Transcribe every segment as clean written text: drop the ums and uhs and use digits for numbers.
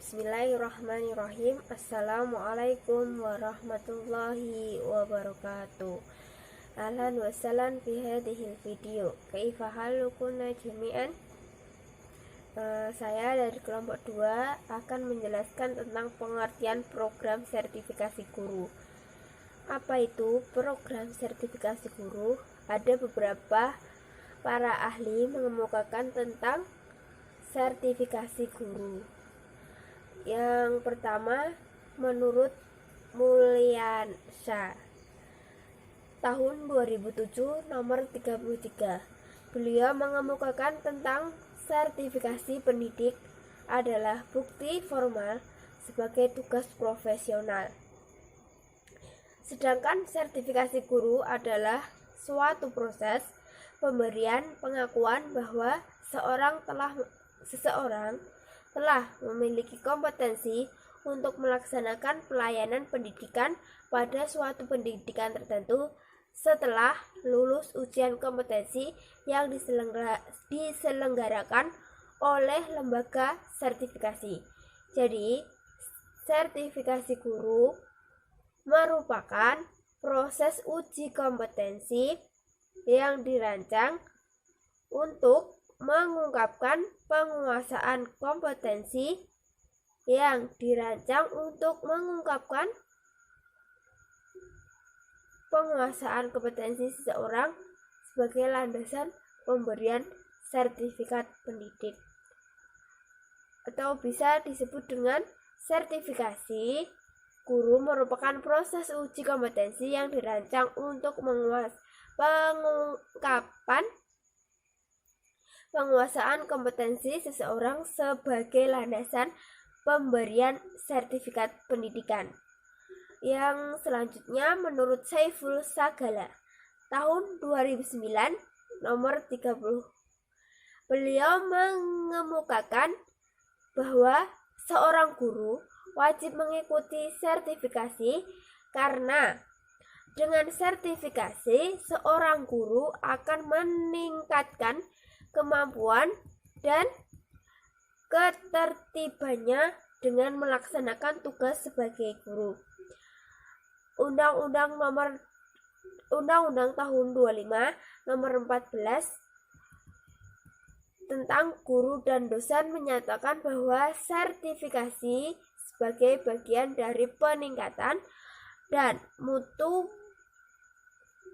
Bismillahirrahmanirrahim. Assalamualaikum warahmatullahi wabarakatuh. Ahlan wa sahlan fi hadhil video. Kaifa halukum jami'an? Saya dari kelompok 2 akan menjelaskan tentang pengertian program sertifikasi guru. Apa itu program sertifikasi guru? Ada beberapa para ahli mengemukakan tentang sertifikasi guru. Yang pertama, menurut Mulyansyah tahun 2007 nomor 33, beliau mengemukakan tentang sertifikasi pendidik adalah bukti formal sebagai tugas profesional. Sedangkan sertifikasi guru adalah suatu proses pemberian pengakuan bahwa seseorang telah memiliki kompetensi untuk melaksanakan pelayanan pendidikan pada suatu pendidikan tertentu setelah lulus ujian kompetensi yang diselenggarakan oleh lembaga sertifikasi. Jadi, sertifikasi guru merupakan proses uji kompetensi yang dirancang untuk mengungkapkan penguasaan kompetensi seseorang sebagai landasan pemberian sertifikat pendidik, atau bisa disebut dengan sertifikasi guru merupakan proses uji kompetensi yang dirancang untuk penguasaan kompetensi seseorang sebagai landasan pemberian sertifikat pendidikan. Yang selanjutnya, menurut Saiful Sagala tahun 2009 nomor 30, beliau mengemukakan bahwa seorang guru wajib mengikuti sertifikasi karena dengan sertifikasi seorang guru akan meningkatkan kemampuan dan ketertibannya dengan melaksanakan tugas sebagai guru. Undang-Undang tahun 25 nomor 14 tentang guru dan dosen menyatakan bahwa sertifikasi sebagai bagian dari peningkatan dan mutu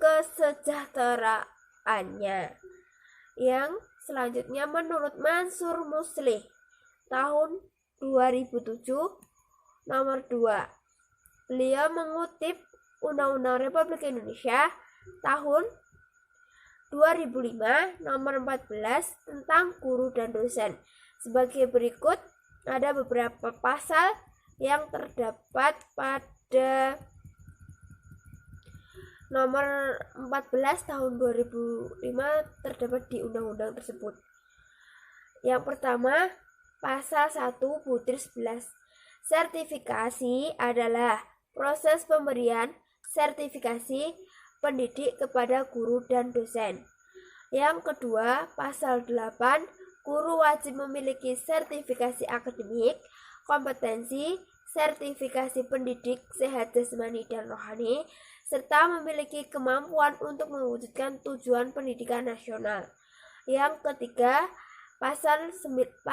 kesejahteraannya. Yang selanjutnya, menurut Mansur Muslih tahun 2007 nomor 2, beliau mengutip Undang-Undang Republik Indonesia tahun 2005 nomor 14 tentang guru dan dosen sebagai berikut. Ada beberapa pasal yang terdapat pada nomor 14 tahun 2005 terdapat di undang-undang tersebut. Yang pertama, pasal 1 butir 11. Sertifikasi adalah proses pemberian sertifikasi pendidik kepada guru dan dosen. Yang kedua, pasal 8, guru wajib memiliki sertifikasi akademik, kompetensi, sertifikasi pendidik sehat jasmani dan rohani, serta memiliki kemampuan untuk mewujudkan tujuan pendidikan nasional. Yang ketiga, pasal 16.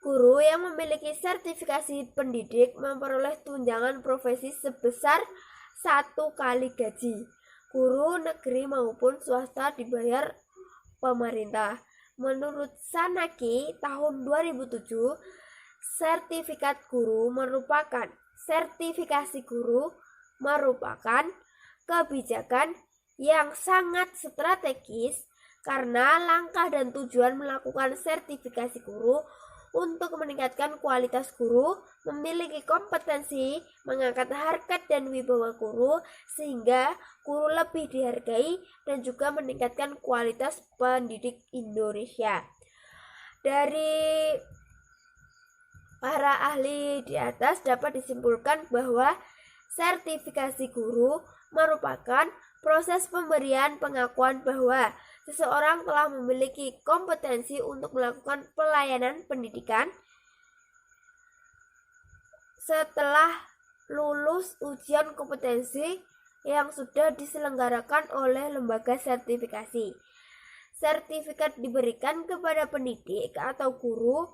Guru yang memiliki sertifikasi pendidik memperoleh tunjangan profesi sebesar 1 kali gaji. Guru negeri maupun swasta dibayar pemerintah. Menurut Sanaki tahun 2007, sertifikasi guru merupakan kebijakan yang sangat strategis karena langkah dan tujuan melakukan sertifikasi guru untuk meningkatkan kualitas guru, memiliki kompetensi, mengangkat harkat dan wibawa guru sehingga guru lebih dihargai dan juga meningkatkan kualitas pendidik Indonesia. Dari para ahli di atas dapat disimpulkan bahwa sertifikasi guru merupakan proses pemberian pengakuan bahwa seseorang telah memiliki kompetensi untuk melakukan pelayanan pendidikan setelah lulus ujian kompetensi yang sudah diselenggarakan oleh lembaga sertifikasi. Sertifikat diberikan kepada pendidik atau guru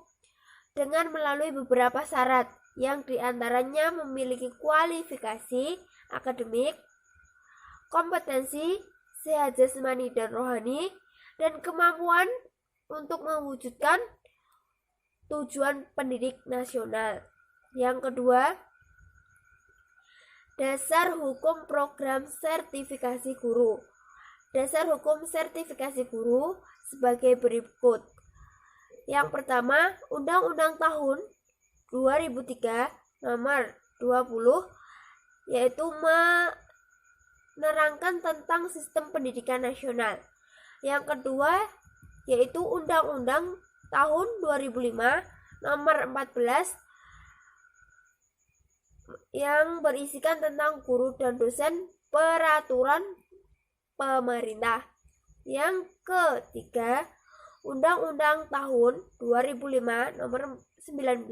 dengan melalui beberapa syarat yang diantaranya memiliki kualifikasi akademik, kompetensi, sehat jasmani dan rohani, dan kemampuan untuk mewujudkan tujuan pendidik nasional. Yang kedua, dasar hukum program sertifikasi guru. Dasar hukum sertifikasi guru sebagai berikut. Yang pertama, Undang-Undang tahun 2003 nomor 20 yaitu menerangkan tentang sistem pendidikan nasional. Yang kedua, yaitu Undang-Undang tahun 2005 nomor 14 yang berisikan tentang guru dan dosen peraturan pemerintah. Yang ketiga, Undang-Undang tahun 2005 nomor 19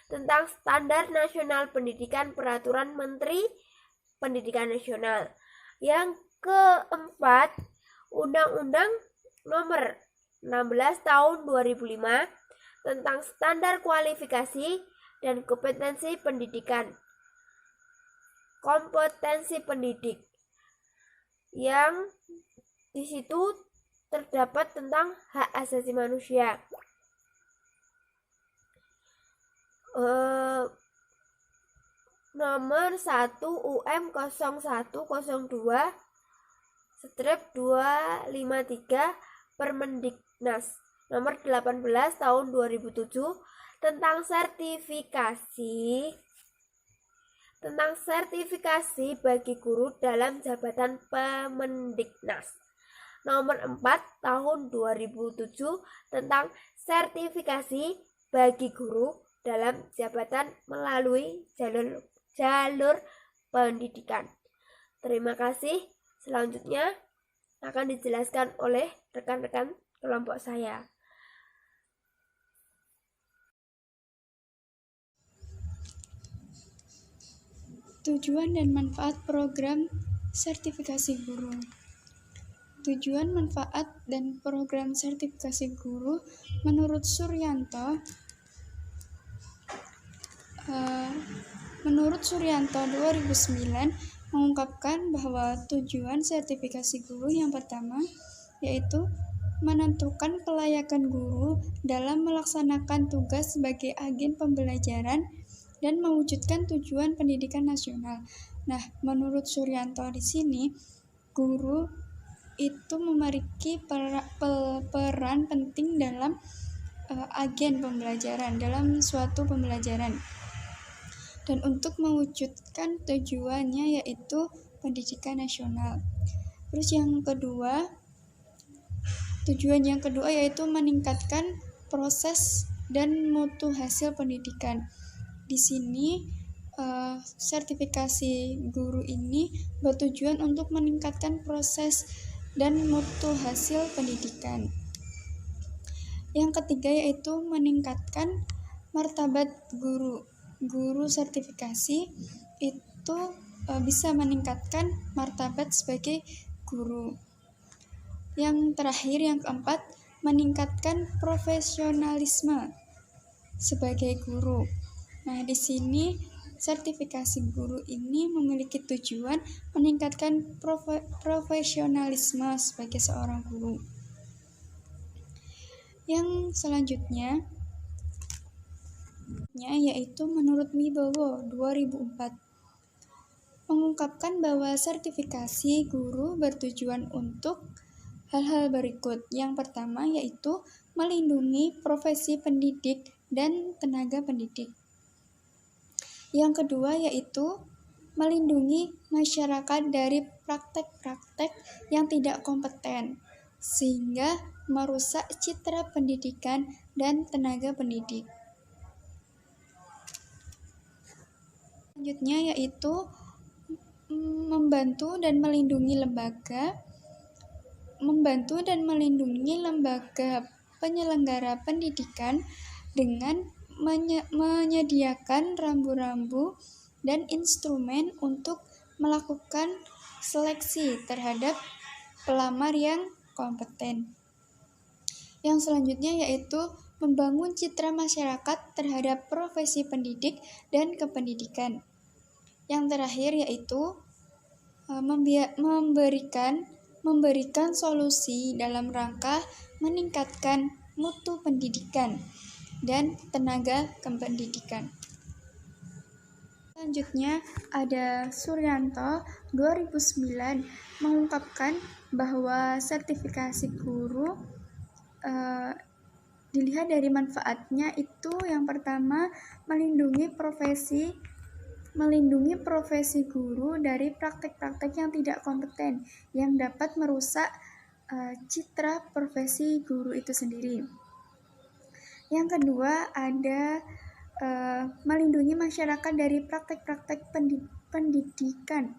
tentang Standar Nasional Pendidikan Peraturan Menteri Pendidikan Nasional. Yang keempat, Undang-Undang nomor 16 tahun 2005 tentang Standar Kualifikasi dan Kompetensi Pendidikan. Kompetensi pendidik yang di situ terdapat tentang hak asasi manusia. Nomor 1 UM 0102/253 Permendiknas nomor 18 tahun 2007 tentang sertifikasi bagi guru dalam jabatan Permendiknas nomor 4 tahun 2007 tentang sertifikasi bagi guru dalam jabatan melalui jalur pendidikan. Terima kasih. Selanjutnya akan dijelaskan oleh rekan-rekan kelompok saya. Tujuan dan manfaat program sertifikasi guru. Tujuan, manfaat, dan program sertifikasi guru menurut Suryanto 2009 mengungkapkan bahwa tujuan sertifikasi guru yang pertama yaitu menentukan kelayakan guru dalam melaksanakan tugas sebagai agen pembelajaran dan mewujudkan tujuan pendidikan nasional. Nah, menurut Suryanto di sini, guru itu memiliki peran penting dalam agen pembelajaran, dalam suatu pembelajaran. Dan untuk mewujudkan tujuannya yaitu pendidikan nasional. Terus yang kedua, tujuan yang kedua yaitu meningkatkan proses dan mutu hasil pendidikan. Di sini sertifikasi guru ini bertujuan untuk meningkatkan proses dan mutu hasil pendidikan. Yang ketiga yaitu meningkatkan martabat guru. Guru sertifikasi itu bisa meningkatkan martabat sebagai guru. Yang terakhir, yang keempat, meningkatkan profesionalisme sebagai guru. Nah, di sini sertifikasi guru ini memiliki tujuan meningkatkan profesionalisme sebagai seorang guru. Yang selanjutnya yaitu menurut Wibowo 2004 mengungkapkan bahwa sertifikasi guru bertujuan untuk hal-hal berikut. Yang pertama yaitu melindungi profesi pendidik dan tenaga pendidik. Yang kedua yaitu melindungi masyarakat dari praktek-praktek yang tidak kompeten sehingga merusak citra pendidikan dan tenaga pendidik. Selanjutnya yaitu membantu dan melindungi lembaga membantu dan melindungi lembaga penyelenggara pendidikan dengan menyediakan rambu-rambu dan instrumen untuk melakukan seleksi terhadap pelamar yang kompeten. Yang selanjutnya yaitu membangun citra masyarakat terhadap profesi pendidik dan kependidikan. Yang terakhir yaitu memberikan solusi dalam rangka meningkatkan mutu pendidikan dan tenaga kependidikan. Selanjutnya ada Suryanto 2009 mengungkapkan bahwa sertifikasi guru dilihat dari manfaatnya itu yang pertama melindungi profesi guru dari praktek-praktek yang tidak kompeten yang dapat merusak citra profesi guru itu sendiri. Yang kedua ada melindungi masyarakat dari praktek-praktek pendidikan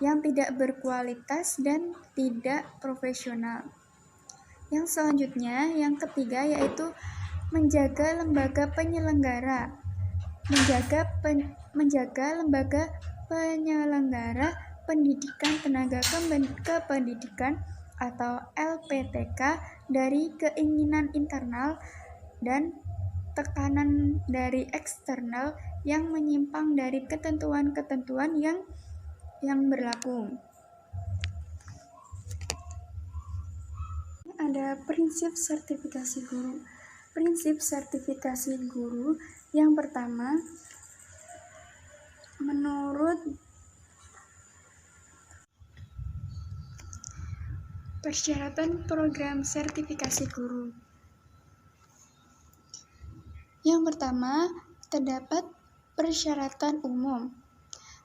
yang tidak berkualitas dan tidak profesional. Yang selanjutnya, yang ketiga yaitu menjaga lembaga penyelenggara. Menjaga lembaga penyelenggara pendidikan tenaga kependidikan atau LPTK dari keinginan internal dan tekanan dari eksternal yang menyimpang dari ketentuan-ketentuan yang berlaku. Ada prinsip sertifikasi guru. Prinsip sertifikasi guru yang pertama, menurut persyaratan program sertifikasi guru. Yang pertama, terdapat persyaratan umum.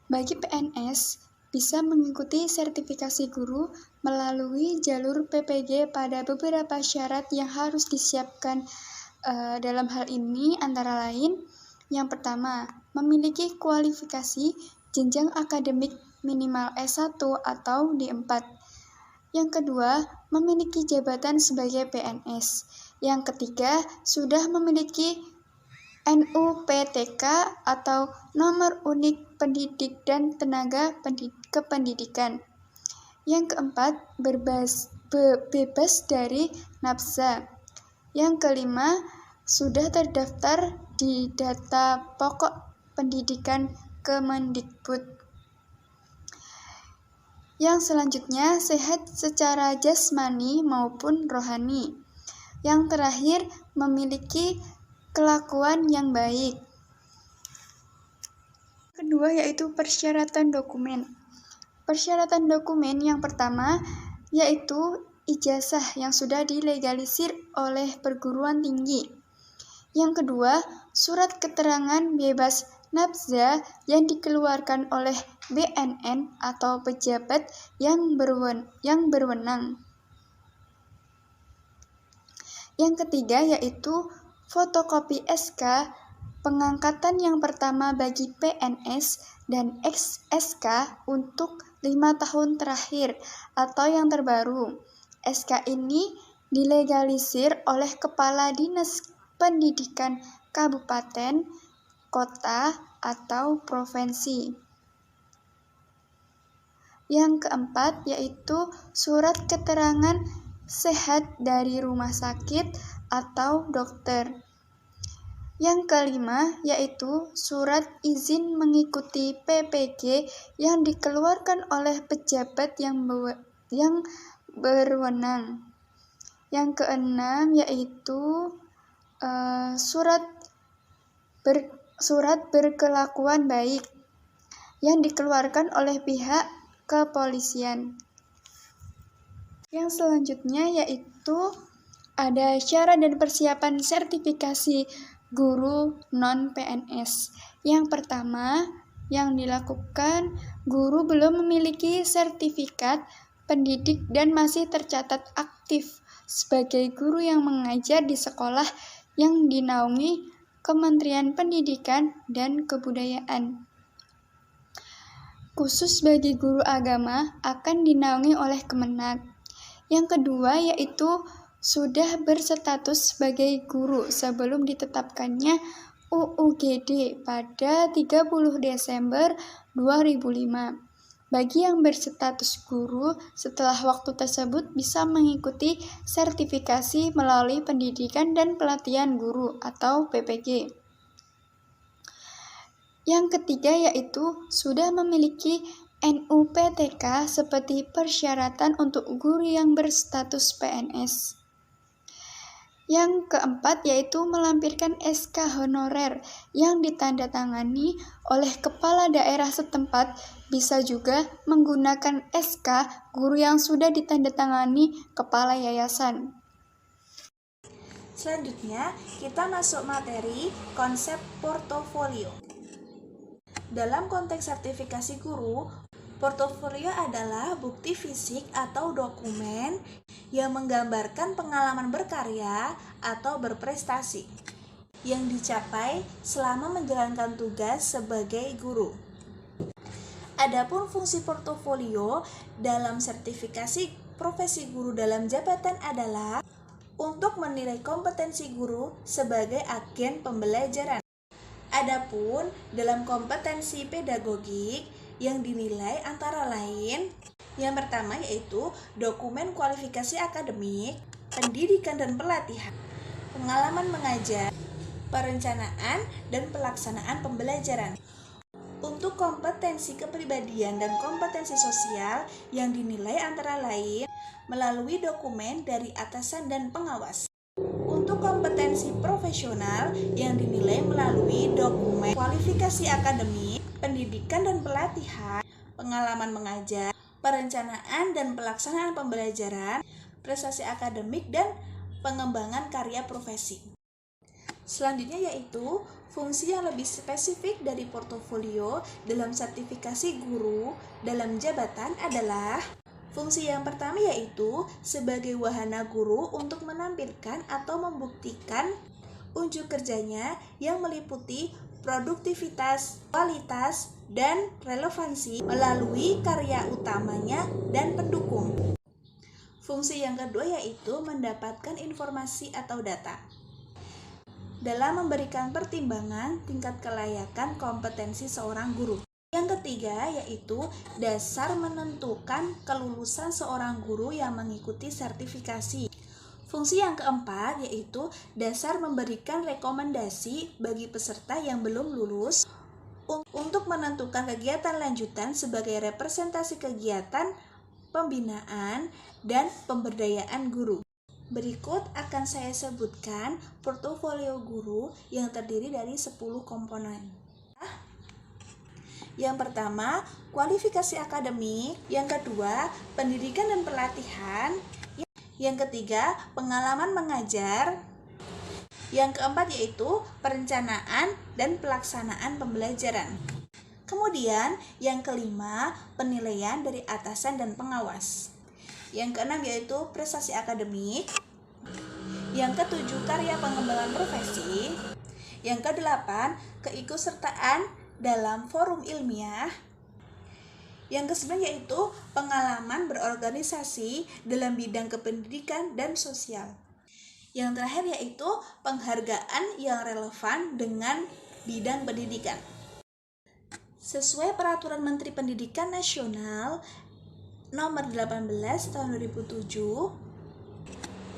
Bagi PNS, bisa mengikuti sertifikasi guru melalui jalur PPG pada beberapa syarat yang harus disiapkan dalam hal ini antara lain, yang pertama, memiliki kualifikasi jenjang akademik minimal S1 atau D4. Yang kedua, memiliki jabatan sebagai PNS. Yang ketiga, sudah memiliki NUPTK atau nomor unik pendidik dan tenaga kependidikan. Yang keempat, bebas dari nafsa. Yang kelima, sudah terdaftar di data pokok pendidikan Kemendikbud. Yang selanjutnya, sehat secara jasmani maupun rohani. Yang terakhir, memiliki kelakuan yang baik. Kedua yaitu persyaratan dokumen. Persyaratan dokumen yang pertama yaitu ijazah yang sudah dilegalisir oleh perguruan tinggi. Yang kedua, surat keterangan bebas nafza yang dikeluarkan oleh BNN atau pejabat yang berwenang. Yang ketiga yaitu fotokopi SK pengangkatan yang pertama bagi PNS dan SK untuk 5 tahun terakhir atau yang terbaru. SK ini dilegalisir oleh Kepala Dinas Pendidikan Kabupaten, Kota, atau Provinsi. Yang keempat yaitu surat keterangan sehat dari rumah sakit atau dokter. Yang kelima yaitu surat izin mengikuti PPG yang dikeluarkan oleh pejabat yang berwenang. Yang keenam yaitu surat berkelakuan baik yang dikeluarkan oleh pihak kepolisian. Yang selanjutnya yaitu ada syarat dan persiapan sertifikasi guru non-PNS. Yang pertama, yang dilakukan guru belum memiliki sertifikat pendidik dan masih tercatat aktif sebagai guru yang mengajar di sekolah yang dinaungi Kementerian Pendidikan dan Kebudayaan. Khusus bagi guru agama akan dinaungi oleh Kemenak. Yang kedua yaitu sudah berstatus sebagai guru sebelum ditetapkannya UUGD pada 30 Desember 2005. Bagi yang berstatus guru, setelah waktu tersebut bisa mengikuti sertifikasi melalui Pendidikan dan Pelatihan Guru atau PPG. Yang ketiga yaitu sudah memiliki NUPTK seperti persyaratan untuk guru yang berstatus PNS. Yang keempat yaitu melampirkan SK honorer yang ditandatangani oleh kepala daerah setempat, bisa juga menggunakan SK guru yang sudah ditandatangani kepala yayasan. Selanjutnya, kita masuk materi konsep portofolio. Dalam konteks sertifikasi guru, portofolio adalah bukti fisik atau dokumen yang menggambarkan pengalaman berkarya atau berprestasi yang dicapai selama menjalankan tugas sebagai guru. Adapun fungsi portofolio dalam sertifikasi profesi guru dalam jabatan adalah untuk menilai kompetensi guru sebagai agen pembelajaran. Adapun dalam kompetensi pedagogik yang dinilai antara lain yang pertama yaitu dokumen kualifikasi akademik, pendidikan dan pelatihan, pengalaman mengajar, perencanaan dan pelaksanaan pembelajaran. Untuk kompetensi kepribadian dan kompetensi sosial yang dinilai antara lain melalui dokumen dari atasan dan pengawas. Untuk kompetensi profesional yang dinilai melalui dokumen kualifikasi akademik, pendidikan dan pelatihan, pengalaman mengajar, perencanaan dan pelaksanaan pembelajaran, prestasi akademik dan pengembangan karya profesi. Selanjutnya yaitu fungsi yang lebih spesifik dari portofolio dalam sertifikasi guru dalam jabatan adalah fungsi yang pertama yaitu sebagai wahana guru untuk menampilkan atau membuktikan unjuk kerjanya yang meliputi produktivitas, kualitas, dan relevansi melalui karya utamanya dan pendukung. Fungsi yang kedua yaitu mendapatkan informasi atau data dalam memberikan pertimbangan tingkat kelayakan kompetensi seorang guru. Yang ketiga yaitu dasar menentukan kelulusan seorang guru yang mengikuti sertifikasi. Fungsi yang keempat yaitu dasar memberikan rekomendasi bagi peserta yang belum lulus untuk menentukan kegiatan lanjutan sebagai representasi kegiatan pembinaan dan pemberdayaan guru. Berikut akan saya sebutkan portofolio guru yang terdiri dari 10 komponen. Yang pertama, kualifikasi akademik. Yang kedua, pendidikan dan pelatihan. Yang ketiga, pengalaman mengajar. Yang keempat yaitu perencanaan dan pelaksanaan pembelajaran. Kemudian, yang kelima, penilaian dari atasan dan pengawas. Yang keenam yaitu prestasi akademik. Yang ketujuh, karya pengembangan profesi. Yang kedelapan, keikutsertaan dalam forum ilmiah. Yang kesembilan yaitu pengalaman berorganisasi dalam bidang kependidikan dan sosial. Yang terakhir yaitu penghargaan yang relevan dengan bidang pendidikan. Sesuai Peraturan Menteri Pendidikan Nasional Nomor 18 Tahun 2007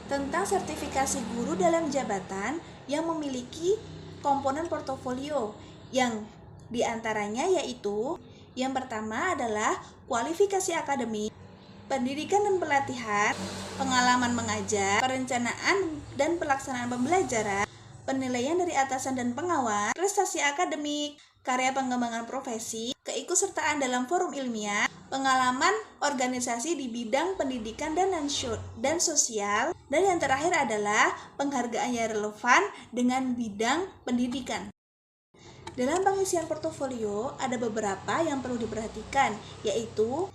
tentang sertifikasi guru dalam jabatan yang memiliki komponen portofolio yang diantaranya yaitu yang pertama adalah kualifikasi akademik, pendidikan dan pelatihan, pengalaman mengajar, perencanaan dan pelaksanaan pembelajaran, penilaian dari atasan dan pengawas, prestasi akademik, karya pengembangan profesi, keikutsertaan dalam forum ilmiah, pengalaman organisasi di bidang pendidikan dan sosial, dan yang terakhir adalah penghargaan yang relevan dengan bidang pendidikan. Dalam pengisian portofolio ada beberapa yang perlu diperhatikan, yaitu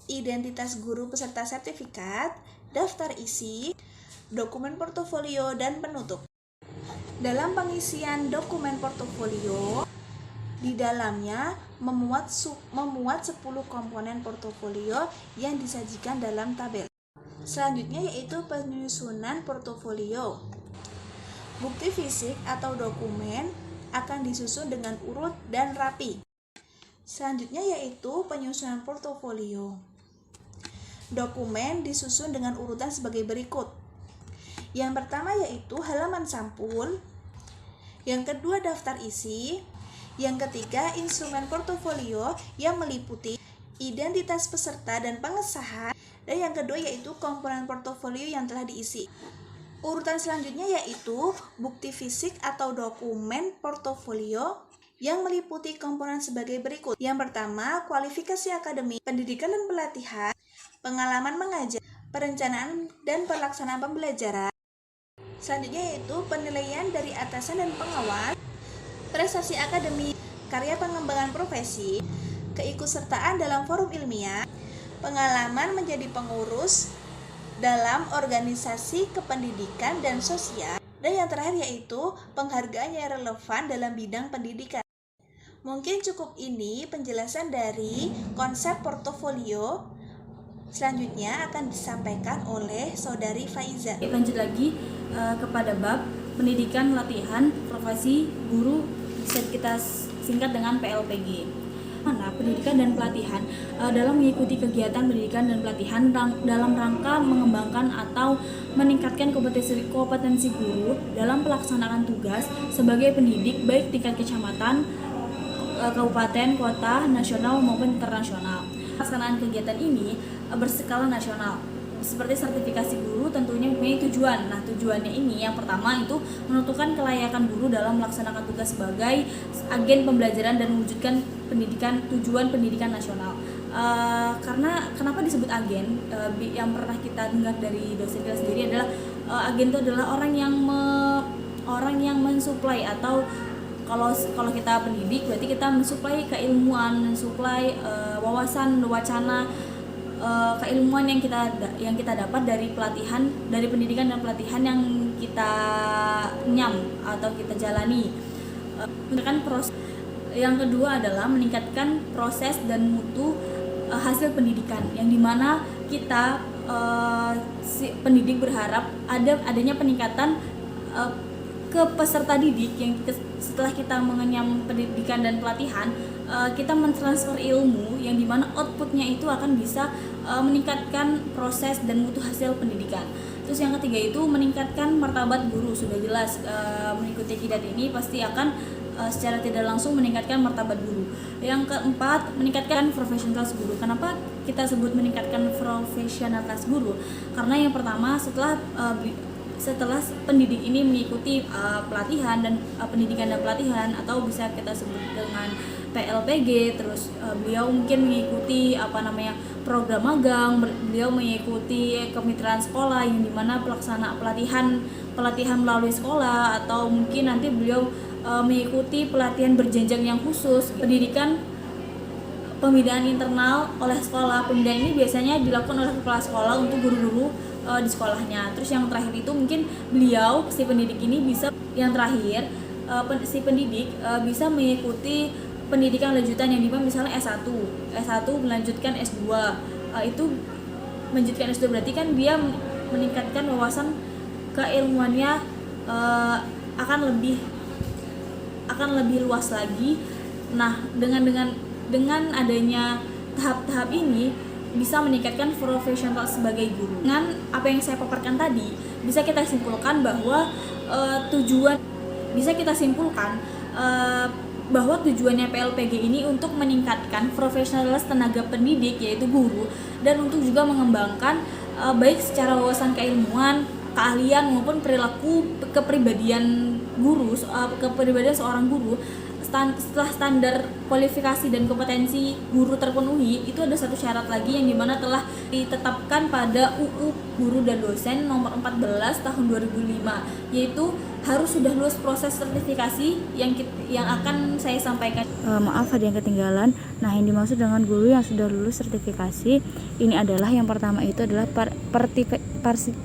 identitas guru peserta sertifikat, daftar isi, dokumen portofolio, dan penutup. Dalam pengisian dokumen portofolio, di dalamnya memuat 10 komponen portofolio yang disajikan dalam tabel. Selanjutnya yaitu penyusunan portofolio. Bukti fisik atau dokumen akan disusun dengan urut dan rapi. Selanjutnya yaitu penyusunan portofolio. Dokumen disusun dengan urutan sebagai berikut. Yang pertama yaitu halaman sampul, yang kedua daftar isi, yang ketiga instrumen portofolio yang meliputi identitas peserta dan pengesahan, dan yang kedua yaitu komponen portofolio yang telah diisi. Urutan selanjutnya yaitu bukti fisik atau dokumen portofolio yang meliputi komponen sebagai berikut. Yang pertama, kualifikasi akademik, pendidikan dan pelatihan, pengalaman mengajar, perencanaan dan pelaksanaan pembelajaran. Selanjutnya yaitu penilaian dari atasan dan pengawas, prestasi akademik, karya pengembangan profesi, keikutsertaan dalam forum ilmiah, pengalaman menjadi pengurus dalam organisasi kependidikan dan sosial, dan yang terakhir yaitu penghargaan yang relevan dalam bidang pendidikan. Mungkin cukup ini penjelasan dari konsep portofolio. Selanjutnya akan disampaikan oleh Saudari Faiza. Lanjut lagi kepada bab pendidikan, latihan, profesi guru, bisa kita singkat dengan PLPG. Pendidikan dan pelatihan dalam mengikuti kegiatan pendidikan dan pelatihan dalam rangka mengembangkan atau meningkatkan kompetensi guru dalam pelaksanaan tugas sebagai pendidik baik tingkat kecamatan, kabupaten, kota, nasional maupun internasional. Pelaksanaan kegiatan ini berskala nasional. Seperti sertifikasi guru tentunya mempunyai tujuan. Nah, tujuannya ini yang pertama itu menentukan kelayakan guru dalam melaksanakan tugas sebagai agen pembelajaran dan mewujudkan tujuan pendidikan nasional. Karena kenapa disebut agen? Yang pernah kita dengar dari dosen kita sendiri adalah agen itu adalah orang yang mensuplai, atau kalau kita pendidik berarti kita mensuplai keilmuan, mensuplai wawasan, wacana, keilmuan yang kita dapat dari pelatihan, dari pendidikan dan pelatihan yang kita nyam atau kita jalani. Yang kedua adalah meningkatkan proses dan mutu hasil pendidikan, yang dimana kita si pendidik berharap adanya peningkatan ke peserta didik yang setelah kita mengenyam pendidikan dan pelatihan, kita mentransfer ilmu yang dimana outputnya itu akan bisa meningkatkan proses dan mutu hasil pendidikan. Terus yang ketiga itu meningkatkan martabat guru. Sudah jelas mengikuti kidat ini pasti akan secara tidak langsung meningkatkan martabat guru. Yang keempat, meningkatkan profesionalitas guru. Kenapa kita sebut meningkatkan profesionalitas guru? Karena yang pertama setelah pendidik ini mengikuti pelatihan dan pendidikan dan pelatihan, atau bisa kita sebut dengan PLPG, terus beliau mungkin mengikuti program magang, beliau mengikuti kemitraan sekolah yang dimana pelatihan melalui sekolah, atau mungkin nanti beliau mengikuti pelatihan berjenjang yang khusus. Pembinaan internal oleh sekolah. Pembinaan ini biasanya dilakukan oleh kepala sekolah untuk guru-guru di sekolahnya. Terus yang terakhir itu mungkin si pendidik ini bisa, yang terakhir si pendidik bisa mengikuti pendidikan lanjutan yang dimana misalnya S1 melanjutkan S2, itu melanjutkan S2 berarti kan dia meningkatkan wawasan keilmuannya akan lebih luas lagi. Nah, dengan adanya tahap-tahap ini bisa meningkatkan profesionalitas sebagai guru. Dengan apa yang saya paparkan tadi, bisa kita simpulkan bahwa tujuannya PLPG ini untuk meningkatkan profesionalitas tenaga pendidik, yaitu guru, dan untuk juga mengembangkan baik secara wawasan keilmuan, keahlian maupun perilaku kepribadian seorang guru. Setelah standar kualifikasi dan kompetensi guru terpenuhi, itu ada satu syarat lagi yang dimana telah ditetapkan pada UU Guru dan Dosen nomor 14 tahun 2005, yaitu harus sudah lulus proses sertifikasi yang akan saya sampaikan. Maaf ada yang ketinggalan. Nah, yang dimaksud dengan guru yang sudah lulus sertifikasi ini adalah yang pertama itu adalah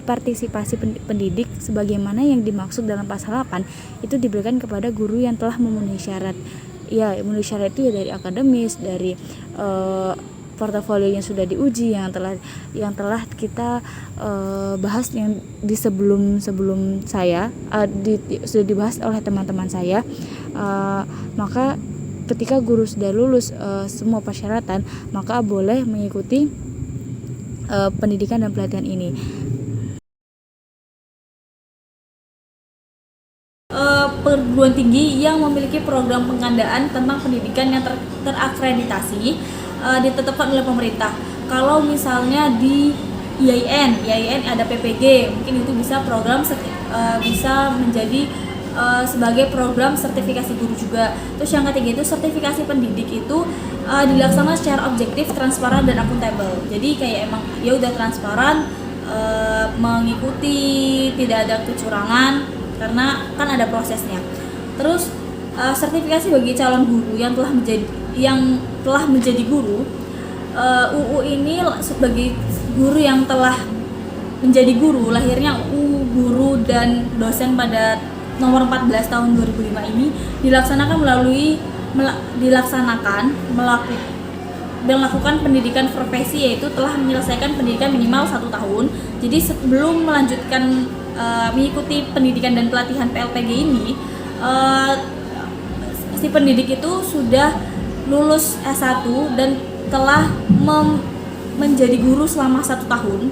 partisipasi pendidik sebagaimana yang dimaksud dalam pasal 8 itu diberikan kepada guru yang telah memenuhi syarat. Ya, memenuhi syarat itu ya dari akademis, dari portofolionya sudah diuji, yang telah kita bahas yang di sebelum saya sudah dibahas oleh teman-teman saya, maka ketika guru sudah lulus semua persyaratan, maka boleh mengikuti pendidikan dan pelatihan ini. Perguruan tinggi yang memiliki program pengandaan tentang pendidikan yang terakreditasi ditetapkan oleh pemerintah. Kalau misalnya di IAIN ada PPG, mungkin itu bisa bisa menjadi sebagai program sertifikasi guru juga. Terus yang ketiga itu sertifikasi pendidik itu dilaksanakan secara objektif, transparan dan akuntabel. Jadi kayak emang ya udah transparan, mengikuti, tidak ada kecurangan karena kan ada prosesnya. Terus sertifikasi bagi calon guru yang telah menjadi guru, UU ini sebagai guru yang telah menjadi guru, lahirnya UU Guru dan Dosen pada nomor 14 tahun 2005 ini melakukan pendidikan profesi, yaitu telah menyelesaikan pendidikan minimal 1 tahun. Jadi sebelum melanjutkan mengikuti pendidikan dan pelatihan PLPG ini, si pendidik itu sudah lulus S1 dan telah menjadi guru selama 1 tahun,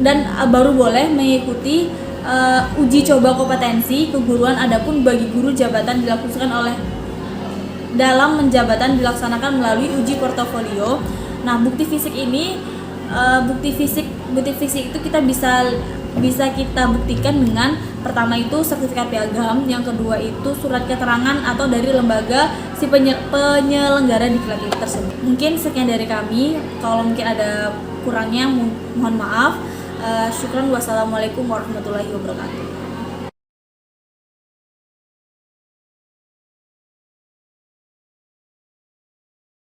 dan baru boleh mengikuti uji coba kompetensi keguruan. Adapun bagi guru jabatan dalam menjabatan dilaksanakan melalui uji portofolio. Nah, bukti fisik itu kita bisa kita buktikan dengan pertama itu sertifikat piagam, yang kedua itu surat keterangan atau dari lembaga si penyelenggara diklat tersebut. Mungkin sekian dari kami. Kalau mungkin ada kurangnya mohon maaf. Syukran, wassalamualaikum warahmatullahi wabarakatuh.